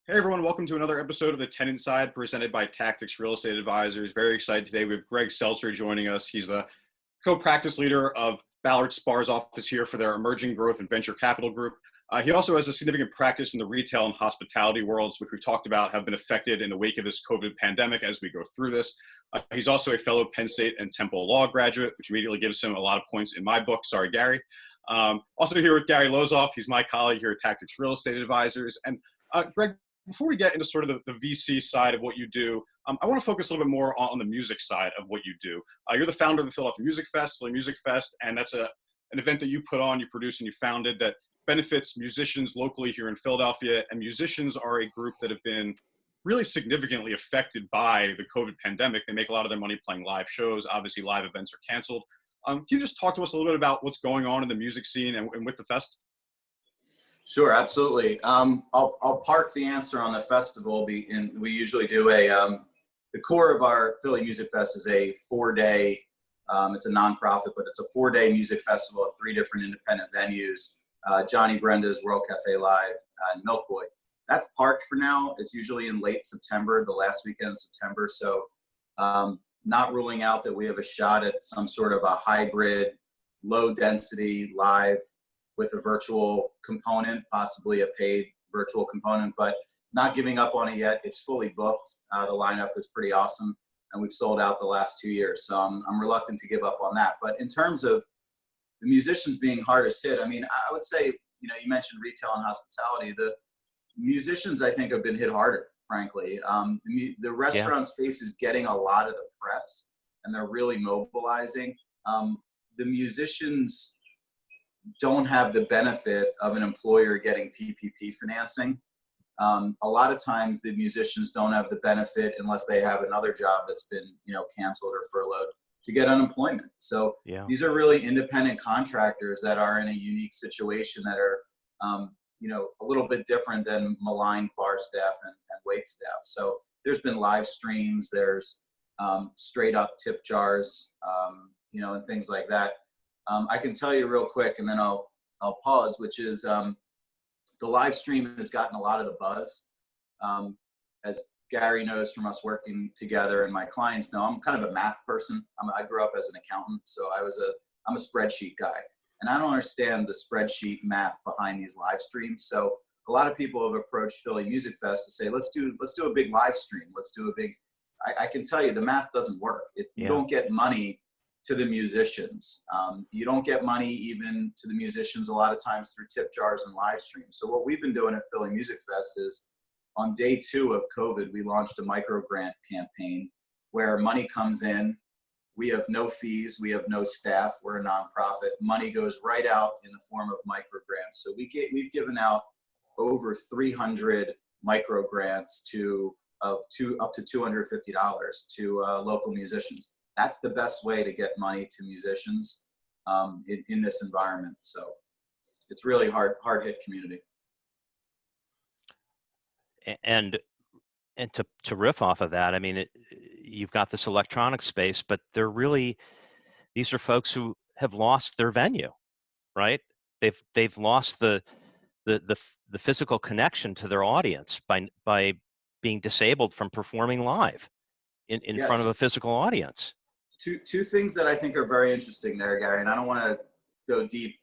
Hey everyone, welcome to another episode of the Tenant Side presented by Tactix Real Estate Advisors. Very excited today. We have Greg Seltzer joining us. He's the co-practice leader of Ballard Spahr's office here for their emerging growth and venture capital group. He also has a significant practice in the retail and hospitality worlds, which we've talked about have been affected in the wake of this COVID pandemic as we go through this. He's also a fellow Penn State and Temple Law graduate, which immediately gives him a lot of points in my book. Sorry, Gary. Also here with Gary Lozoff. He's my colleague here at Tactix Real Estate Advisors. And Greg, before we get into sort of the VC side of what you do, I want to focus a little bit more on the music side of what you do. You're the founder of the Philadelphia Music Fest, Philly Music Fest, and that's an event that you put on, you produce, and you founded that benefits musicians locally here in Philadelphia. And musicians are a group that have been really significantly affected by the COVID pandemic. They make a lot of their money playing live shows. Obviously, live events are canceled. Can you just talk to us a little bit about what's going on in the music scene and with the fest? Sure, absolutely. I'll park the answer on the festival, and we usually do the core of our Philly Music Fest is a 4-day, it's a nonprofit, but it's a 4-day music festival at 3 different independent venues, Johnny Brenda's, World Cafe Live, and Milk Boy. That's parked for now. It's usually in late September, the last weekend of September. So not ruling out that we have a shot at some sort of a hybrid, low density live with a virtual component, possibly a paid virtual component, but not giving up on it yet. It's fully booked. The lineup is pretty awesome, and we've sold out the last 2 years. So I'm reluctant to give up on that. But in terms of the musicians being hardest hit, I mean, I would say, you mentioned retail and hospitality. The musicians, I think, have been hit harder, frankly. The restaurant space is getting a lot of the press, and they're really mobilizing. The musicians don't have the benefit of an employer getting PPP financing. A lot of times the musicians don't have the benefit unless they have another job that's been, canceled or furloughed to get unemployment. So these are really independent contractors that are in a unique situation that are, a little bit different than maligned bar staff and wait staff. So there's been live streams, there's straight up tip jars, and things like that. I can tell you real quick, and then I'll pause, which is the live stream has gotten a lot of the buzz. As Gary knows from us working together, and my clients know, I'm kind of a math person. I grew up as an accountant, so I'm a spreadsheet guy, and I don't understand the spreadsheet math behind these live streams. So a lot of people have approached Philly Music Fest to say, let's do a big live stream. Let's do a big. I can tell you the math doesn't work. You don't get money to the musicians. You don't get money even to the musicians a lot of times through tip jars and live streams. So what we've been doing at Philly Music Fest is on day 2 of COVID, we launched a micro grant campaign where money comes in. We have no fees. We have no staff. We're a nonprofit. Money goes right out in the form of micro grants. So we've given out over 300 micro grants up to $250 to local musicians. That's the best way to get money to musicians in this environment. So it's really hard hit community. And to riff off of that, I mean, you've got this electronic space, but these are folks who have lost their venue, right? They've lost the physical connection to their audience by being disabled from performing live in front of a physical audience. Two things that I think are very interesting there, Gary, and I don't want to go deep,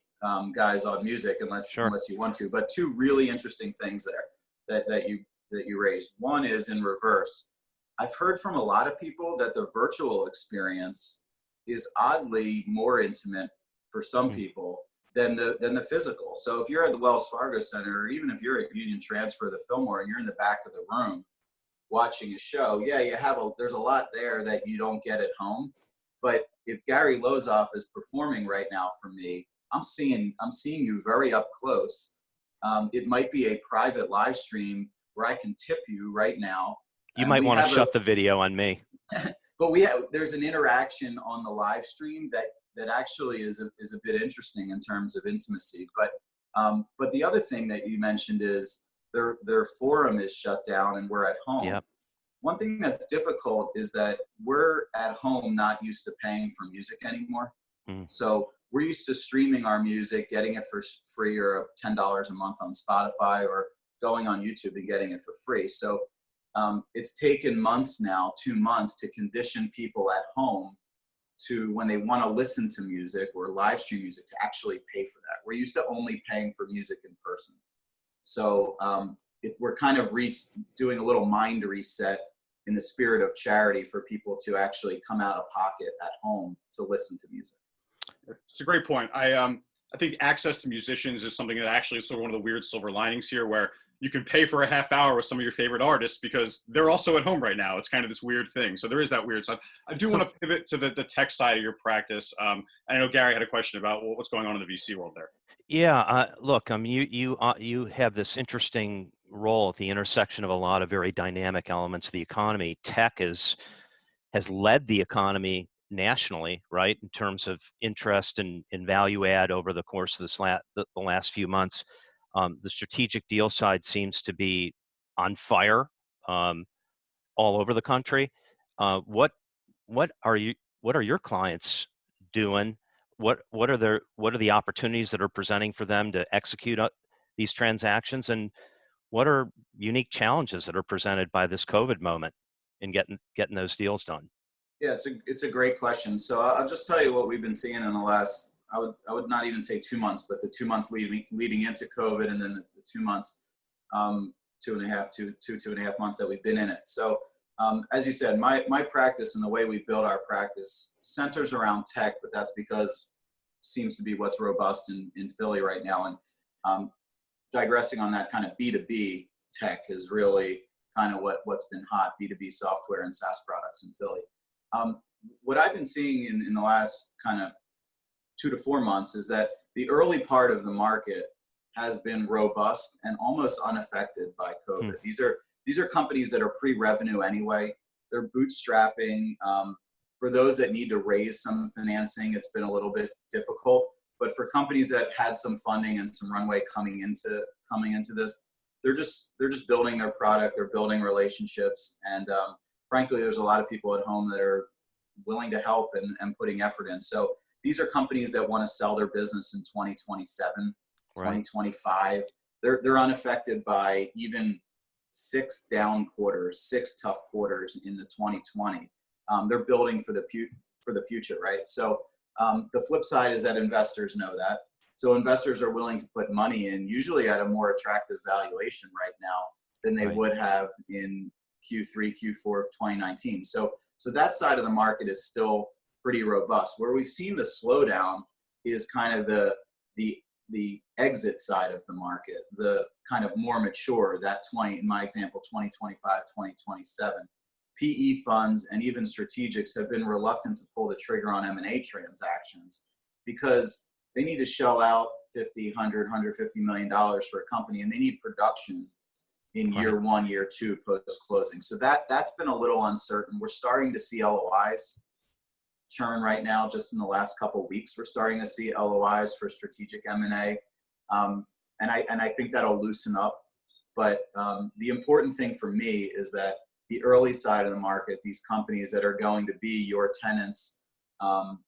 guys, on music unless you want to, but 2 really interesting things there that you raised. One is in reverse. I've heard from a lot of people that the virtual experience is oddly more intimate for some people than the physical. So if you're at the Wells Fargo Center, or even if you're at Union Transfer, the Fillmore, and you're in the back of the room watching a show, there's a lot there that you don't get at home. But if Gary Lozoff is performing right now for me, I'm seeing you very up close. It might be a private live stream where I can tip you right now. You might want to shut the video on me. But there's an interaction on the live stream that actually is a bit interesting in terms of intimacy. But the other thing that you mentioned is their forum is shut down and we're at home. Yep. One thing that's difficult is that we're at home not used to paying for music anymore. So we're used to streaming our music, getting it for free or $10 a month on Spotify, or going on YouTube and getting it for free. So it's taken months now, 2 months, to condition people at home to, when they want to listen to music or live stream music, to actually pay for that. We're used to only paying for music in person. So we're kind of doing a little mind reset in the spirit of charity for people to actually come out of pocket at home to listen to music. It's a great point. I think access to musicians is something that actually is sort of one of the weird silver linings here, where you can pay for a half hour with some of your favorite artists because they're also at home right now. It's kind of this weird thing. So there is that weird side. I do want to pivot to the tech side of your practice. I know Gary had a question about what's going on in the VC world there. Yeah, look, you have this interesting role at the intersection of a lot of very dynamic elements of the economy. Tech has led the economy nationally, right, in terms of interest and value add over the course of the last few months. The strategic deal side seems to be on fire all over the country. What are your clients doing? What are the opportunities that are presenting for them to execute these transactions, and what are unique challenges that are presented by this COVID moment in getting those deals done? Yeah, it's a great question. So I'll just tell you what we've been seeing in the last, I would not even say 2 months, but the 2 months leading into COVID, and then the 2 months, 2.5 months that we've been in it. So as you said, my practice and the way we build our practice centers around tech, but that's because seems to be what's robust in Philly right now. And digressing on that, kind of B2B tech is really kind of what's been hot, B2B software and SaaS products in Philly. What I've been seeing in the last kind of 2 to 4 months is that the early part of the market has been robust and almost unaffected by COVID. These are companies that are pre-revenue anyway. They're bootstrapping. For those that need to raise some financing, it's been a little bit difficult. But for companies that had some funding and some runway coming into this, they're just building their product. They're building relationships, and frankly, there's a lot of people at home that are willing to help and putting effort in. So these are companies that want to sell their business in 2027, right. 2025. They're unaffected by even 6 down quarters, 6 tough quarters in the 2020. They're building for the future, right? So the flip side is that investors know that. So investors are willing to put money in, usually at a more attractive valuation right now than they would have in Q3, Q4 of 2019. So that side of the market is still pretty robust. Where we've seen the slowdown is kind of the exit side of the market, the kind of more mature, that in my example, 2025, 2027. PE funds and even strategics have been reluctant to pull the trigger on M&A transactions because they need to shell out $50, $100, $150 million for a company, and they need production in year 1, year 2 post-closing. So that's been a little uncertain. We're starting to see LOIs churn right now. Just in the last couple of weeks, we're starting to see LOIs for strategic M&A, and I think that'll loosen up. But the important thing for me is that the early side of the market, these companies that are going to be your tenants,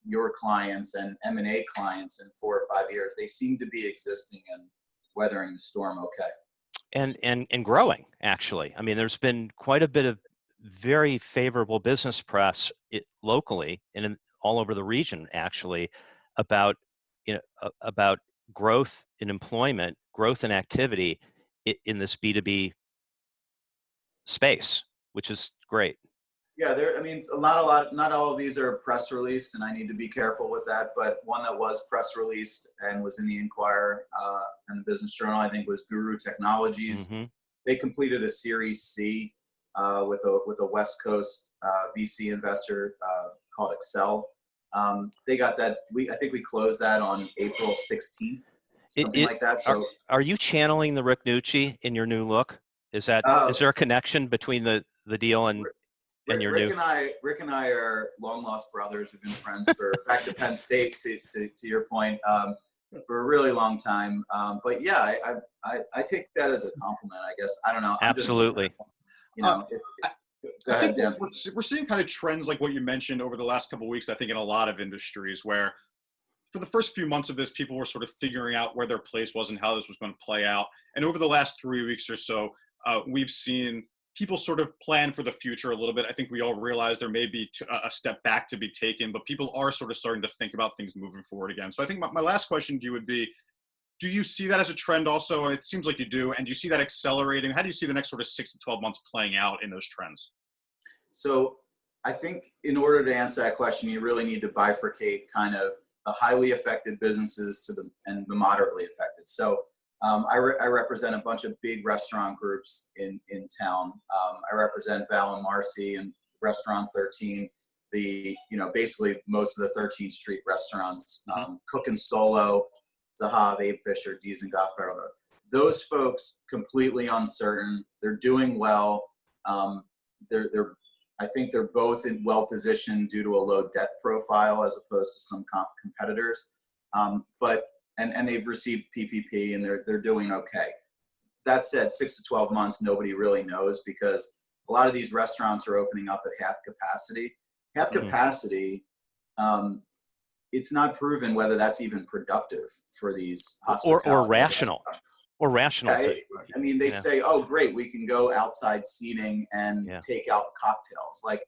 your clients, and M&A clients in 4 or 5 years, they seem to be existing and weathering the storm okay. And growing, actually. I mean, there's been quite a bit of very favorable business press locally and all over the region, actually, about about growth in employment, growth in activity in this B2B space, which is great. Yeah, not all of these are press released, and I need to be careful with that. But one that was press released and was in the Inquirer and the Business Journal, I think, was Guru Technologies. Mm-hmm. They completed a Series C with a West Coast VC investor called Excel. They got that. I think we closed that on April 16th, something like that. So, are you channeling the Rick Nucci in your new look? Is there a connection between the deal and your Rick and I are long lost brothers. We've been friends back to Penn State, to your point, for a really long time. But yeah, I take that as a compliment, I guess. I don't know. Absolutely. Go ahead, Dan. We're seeing kind of trends like what you mentioned over the last couple of weeks, I think, in a lot of industries where for the first few months of this, people were sort of figuring out where their place was and how this was going to play out. And over the last 3 weeks or so, we've seen people sort of plan for the future a little bit. I think we all realize there may be a step back to be taken, but people are sort of starting to think about things moving forward again. So I think my last question to you would be, do you see that as a trend also? It seems like you do. And do you see that accelerating? How do you see the next sort of 6 to 12 months playing out in those trends? So I think in order to answer that question, you really need to bifurcate kind of the highly affected businesses and the moderately affected. So I represent a bunch of big restaurant groups in town. I represent Val and Marcy and Restaurant 13, basically most of the 13th Street restaurants, Cook and Solo, Zahav, Abe Fisher, Dees and Goffero. Those folks completely uncertain. They're doing well. I think they're both well positioned due to a low debt profile as opposed to some competitors. And they've received PPP and they're doing okay. That said, 6 to 12 months, nobody really knows because a lot of these restaurants are opening up at half capacity. Half capacity, it's not proven whether that's even productive for these hospitality or rational. restaurants. Or rational. Yeah, I mean, they say, oh, great, we can go outside seating and take out cocktails. Like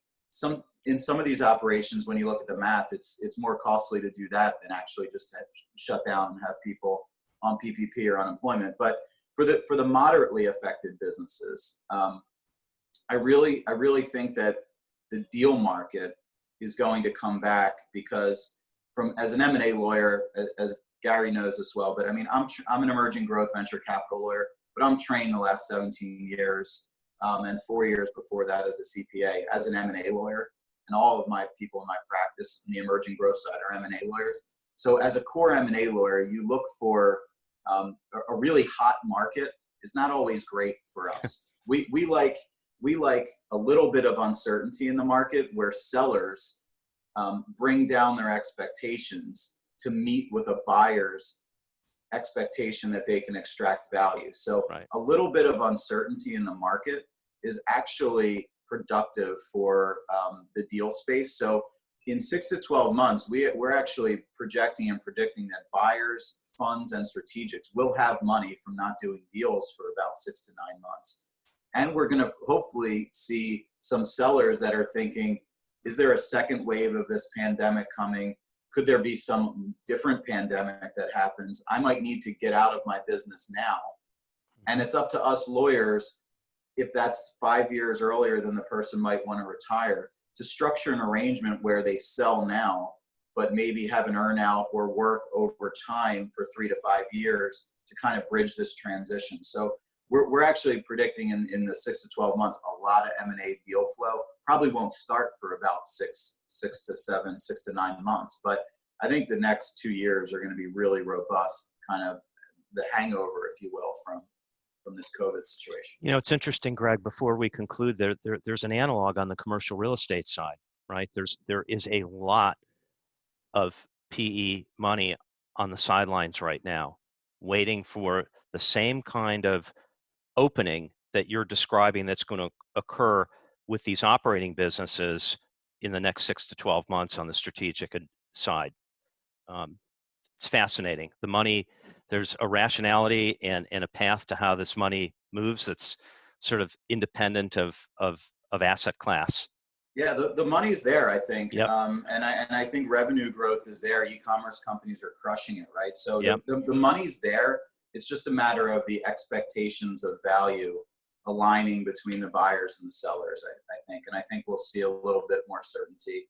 in some of these operations, when you look at the math, it's more costly to do that than actually just to shut down and have people on PPP or unemployment. But for the moderately affected businesses, I really think that the deal market is going to come back because as an M&A lawyer, as Gary knows this well, but I mean, I'm an emerging growth venture capital lawyer, but I'm trained the last 17 years and 4 years before that as a CPA, as an M&A lawyer. And all of my people in my practice in the emerging growth side are M&A lawyers. So as a core M&A lawyer, you look for a really hot market is not always great for us. We like a little bit of uncertainty in the market where sellers bring down their expectations to meet with a buyer's expectation that they can extract value. So a little bit of uncertainty in the market is actually productive for the deal space. So in 6 to 12 months, we're actually projecting and predicting that buyers, funds, and strategics will have money from not doing deals for about 6 to 9 months. And we're going to hopefully see some sellers that are thinking, is there a second wave of this pandemic coming? Could there be some different pandemic that happens? I might need to get out of my business now. And it's up to us lawyers, if that's 5 years earlier than the person might want to retire, to structure an arrangement where they sell now, but maybe have an earn out or work over time for 3 to 5 years to kind of bridge this transition. So we're actually predicting in the 6 to 12 months, a lot of M&A deal flow. Probably won't start for about 6 to 9 months. But I think the next 2 years are going to be really robust, kind of the hangover, if you will, from this COVID situation. You know, it's interesting, Greg, before we conclude, there's an analog on the commercial real estate side, right? There is a lot of PE money on the sidelines right now, waiting for the same kind of opening that you're describing that's going to occur with these operating businesses in the next 6 to 12 months on the strategic side. It's fascinating. The money, there's a rationality and a path to how this money moves that's sort of independent of asset class. Yeah, the money's there, I think. Yep. And I think revenue growth is there. E-commerce companies are crushing it, right? So Yep. the money's there. It's just a matter of the expectations of value aligning between the buyers and the sellers, I think. And I think we'll see a little bit more certainty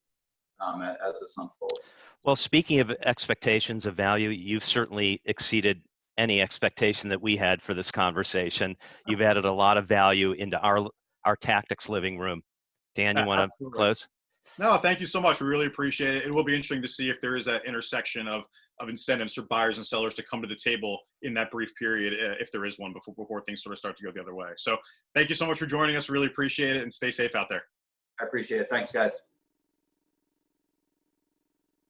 as this unfolds. Well, speaking of expectations of value, you've certainly exceeded any expectation that we had for this conversation. You've added a lot of value into our Tactix living room. Dan, you want to close? No, thank you so much. We really appreciate it. It will be interesting to see if there is that intersection of incentives for buyers and sellers to come to the table in that brief period, if there is one, before things sort of start to go the other way. So thank you so much for joining us. Really appreciate it, and stay safe out there. I appreciate it. Thanks, guys.